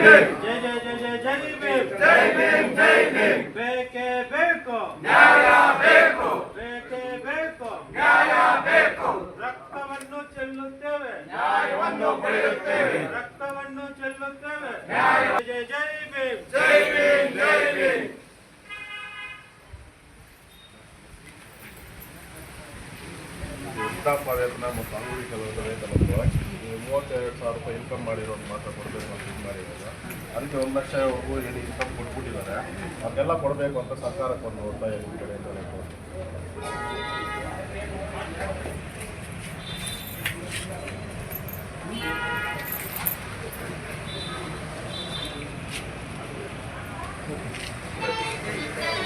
ಜೈ ಜೈ ಜೈ ಜೈ ಜೈ ಭೀಮ್, ಜೈ ಭೀಮ್, ಜೈ ಭೀಮ್. ಬೇಕೇ ಬೇಕು ನ್ಯಾಯ ಬೇಕು, ಬೇಕೇ ಬೇಕು ನ್ಯಾಯ ಬೇಕು. ರಕ್ತವನ್ನು ಚೆಲ್ಲುತ್ತೇವೆ, ನ್ಯಾಯವನ್ನು ಪಡೆಯುತ್ತೇವೆ, ರಕ್ತವನ್ನು ಚೆಲ್ಲುತ್ತೇವೆ. ಜೈ ಜೈ ಭೀಮ್, ಜೈ ಭೀಮ್, ಜೈ ಭೀಮ್. ಪಾದಯಾತ್ರೆ ಮತ್ತು ಅಂಗಡಿ ಕೆಲಸದ ವೇತನಕ್ಕೆ 32,000 ರೂಪಾಯಿ ಇನ್ಕಮ್ ಮಾಡಿರೋದು ಮಾತ್ರ ಕೊಡಬೇಕು ಅಂತ ಇದು ಮಾಡಿರೋದು. ಅದಕ್ಕೆ 1 ಲಕ್ಷವರೆಗೂ ಏನು ಇನ್ಕಮ್ ಕೊಟ್ಬಿಟ್ಟಿದ್ದಾರೆ, ಅದೆಲ್ಲ ಕೊಡಬೇಕು ಅಂತ ಸರ್ಕಾರಕ್ಕೆ ಒಂದು ಒತ್ತಾಯ ಈ ಕಡೆಯಿಂದ.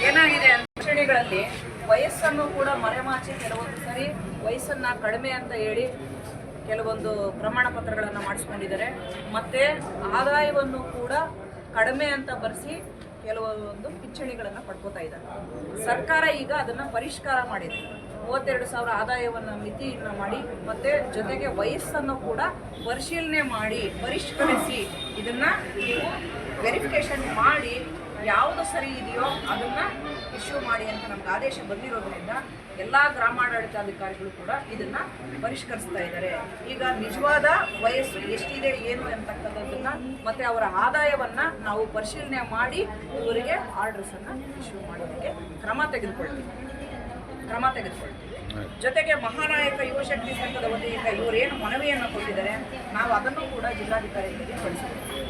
ಏನಾಗಿದೆ ಅಂತ ಶ್ರೇಣಿಗಳಲ್ಲಿ ವಯಸ್ಸನ್ನು ಕೂಡ ಮರೆಮಾಚಿ ಕೆಲವೊಂದು ಸರಿ ವಯಸ್ಸನ್ನು ಕಡಿಮೆ ಅಂತ ಹೇಳಿ ಕೆಲವೊಂದು ಪ್ರಮಾಣ ಪತ್ರಗಳನ್ನು ಮಾಡಿಸ್ಕೊಂಡಿದ್ದಾರೆ. ಮತ್ತು ಆದಾಯವನ್ನು ಕೂಡ ಕಡಿಮೆ ಅಂತ ಬರೆಸಿ ಕೆಲವೊಂದು ಪಿಂಚಣಿಗಳನ್ನು ಪಡ್ಕೋತಾ ಇದ್ದಾರೆ. ಸರ್ಕಾರ ಈಗ ಅದನ್ನು ಪರಿಷ್ಕಾರ ಮಾಡಿದೆ. 32,000 ಆದಾಯವನ್ನು ಮಿತಿಯನ್ನು ಮಾಡಿ ಮತ್ತು ಜೊತೆಗೆ ವಯಸ್ಸನ್ನು ಕೂಡ ಪರಿಶೀಲನೆ ಮಾಡಿ ಪರಿಷ್ಕರಿಸಿ ಇದನ್ನು ನೀವು ವೆರಿಫಿಕೇಷನ್ ಮಾಡಿ ಯಾವುದು ಸರಿ ಇದೆಯೋ ಅದನ್ನು ಇಶ್ಯೂ ಮಾಡಿ ಅಂತ ನಮ್ಗೆ ಆದೇಶ ಬಂದಿರೋದ್ರಿಂದ ಎಲ್ಲ ಗ್ರಾಮಾಡಳಿತಾಧಿಕಾರಿಗಳು ಕೂಡ ಇದನ್ನು ಪರಿಷ್ಕರಿಸ್ತಾ ಇದ್ದಾರೆ. ಈಗ ನಿಜವಾದ ವಯಸ್ಸು ಎಷ್ಟಿದೆ ಏನು ಅಂತಕ್ಕಂಥದ್ದನ್ನು ಮತ್ತು ಅವರ ಆದಾಯವನ್ನು ನಾವು ಪರಿಶೀಲನೆ ಮಾಡಿ ಇವರಿಗೆ ಆರ್ಡರ್ಸನ್ನು ಇಶ್ಯೂ ಮಾಡೋದಕ್ಕೆ ಕ್ರಮ ತೆಗೆದುಕೊಳ್ತೀವಿ. ಜೊತೆಗೆ ಮಹಾನಾಯಕ ಯುವಶಕ್ತಿ ಸಂಘದ ವತಿಯಿಂದ ಇವರೇನು ಮನವಿಯನ್ನು ಕೊಟ್ಟಿದ್ದಾರೆ ನಾವು ಅದನ್ನು ಕೂಡ ಜಿಲ್ಲಾಧಿಕಾರಿಗಳಿಗೆ ಕಳಿಸಿದ್ದೇವೆ.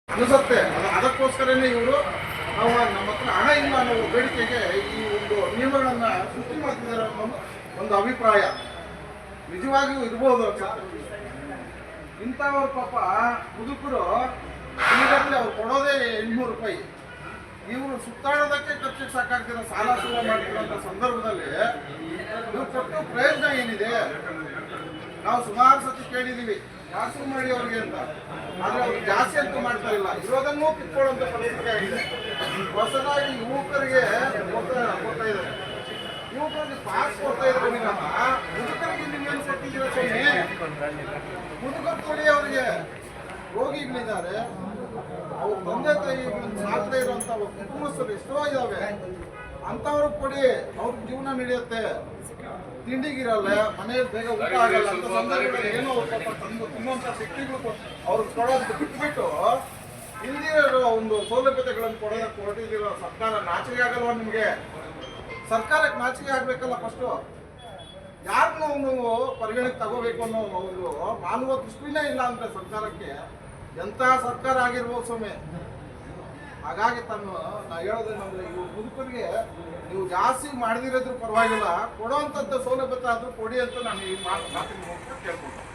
ಅನಿಸುತ್ತೆ ಅದಕ್ಕೋಸ್ಕರನೇ ಇವರು ನಾವು ನಮ್ಮ ಹತ್ರ ಹಣ ಇಲ್ಲ ಅನ್ನೋ ಬೇಡಿಕೆಗೆ ಈ ಒಂದು ನಿಯಮಗಳನ್ನು ಸೃಷ್ಟಿ ಮಾಡ್ತಿದ್ದಾರೆ ಅನ್ನೋ ಒಂದು ಅಭಿಪ್ರಾಯ ನಿಜವಾಗಿಯೂ ಇರ್ಬೋದು. ಇಂಥವ್ರ ಪಾಪ ಮುದುಕರು ಈಗಾಗಲೇ ಅವ್ರು ಕೊಡೋದೇ 800 ರೂಪಾಯಿ. ಇವರು ಸುತ್ತಾಡೋದಕ್ಕೆ ಖರ್ಚಿಗೆ ಸಾಕಾಗ್ತಿರೋ ಸಾಲ ಸೂಲ ಮಾಡ್ತಿರೋಂಥ ಸಂದರ್ಭದಲ್ಲಿ ಇವ್ರು ಕೊಟ್ಟು ಪ್ರಯೋಜನ ಏನಿದೆ? ನಾವು ಸುಮಾರು ಸತಿ ಕೇಳಿದ್ದೀವಿ ಜಾಸ್ತಿ ಮಾಡಿ ಅವ್ರಿಗೆ ಅಂತ, ಆದರೆ ಅವ್ರು ಜಾಸ್ತಿ ಅಂತೂ ಮಾಡ್ತಾ ಇಲ್ಲ. ಇರೋದನ್ನೂ ಕಿತ್ಕೊಳ್ಳುವಂಥ ಪರಿಸ್ಥಿತಿ ಆಗಿದೆ. ಹೊಸದಾಗಿ ಯುವಕರಿಗೆ ಕೊಡ್ತಾ ಇದ್ದಾರೆ, ಯುವಕರಿಗೆ ಪಾಸ್ ಕೊಡ್ತಾ ಇದ್ದಾರೆ. ಮುದುಕರಿಗೆ ನಿಮ್ಗೇನು ಕೊಟ್ಟಿದ್ದೀರ ಸ್ವಾಮಿ? ಮುದುಕರು ಕೊಡಿ, ಅವರಿಗೆ ರೋಗಿಗಳಿದ್ದಾರೆ, ಅವ್ರ ತಂದೆ ತಾಯಿಗಳನ್ನು ಸಾಕದೇ ಇರುವಂಥ ಕುಟುಂಬಸ್ಥರು ಎಷ್ಟೋ ಇದ್ದಾವೆ, ಅಂಥವ್ರಿಗೆ ಕೊಡಿ, ಅವ್ರ ಜೀವನ ನಡೆಯುತ್ತೆ. ತಿಂಡಿಗಿರಲ್ಲ, ಮನೆಯಲ್ಲಿ ಬೇಗ ಊಟ ಆಗಲ್ಲ ಅಂತ ಸಂದರ್ಭದಲ್ಲಿ ಏನೋ ಸ್ವಲ್ಪ ತಂದು ತಿನ್ನುವಂಥ ಶಕ್ತಿಗಳು ಅವ್ರಿಗೆ ಕೊಡೋದು ಬಿಟ್ಬಿಟ್ಟು ಇಲ್ದಿರೋ ಒಂದು ಸೌಲಭ್ಯತೆಗಳನ್ನು ಕೊಟ್ಟಿದ್ದೀರೋ ಸರ್ಕಾರ ನಾಚಿಕೆ ಆಗಲ್ವ ನಿಮಗೆ? ಸರ್ಕಾರಕ್ಕೆ ನಾಚಿಕೆ ಆಗಬೇಕಲ್ಲ. ಫಸ್ಟು ಯಾರನ್ನೂ ನೀವು ಪರಿಗಣಕ್ಕೆ ತಗೋಬೇಕು ಅನ್ನೋ ಒಂದು ಮಾನವ ದೃಷ್ಟಿನೇ ಇಲ್ಲ ಅಂದರೆ ಸರ್ಕಾರಕ್ಕೆ ಎಂಥ ಸರ್ಕಾರ ಆಗಿರ್ಬೋದು ಸ್ವಾಮಿ. ಹಾಗಾಗಿ ನಾ ಹೇಳೋದೇನಂದ್ರೆ ಇವು ಮುದುಕರಿಗೆ ನೀವು ಜಾಸ್ತಿ ಮಾಡದಿರೋದ್ರೂ ಪರವಾಗಿಲ್ಲ, ಕೊಡೋವಂಥದ್ದು ಸೌಲಭ್ಯತೆ ಆದರೂ ಕೊಡಿ ಅಂತ ನಾನು ಈ ಮಾತಿನ ಮೂಲಕ ಕೇಳ್ಕೊಳ್ತೀನಿ.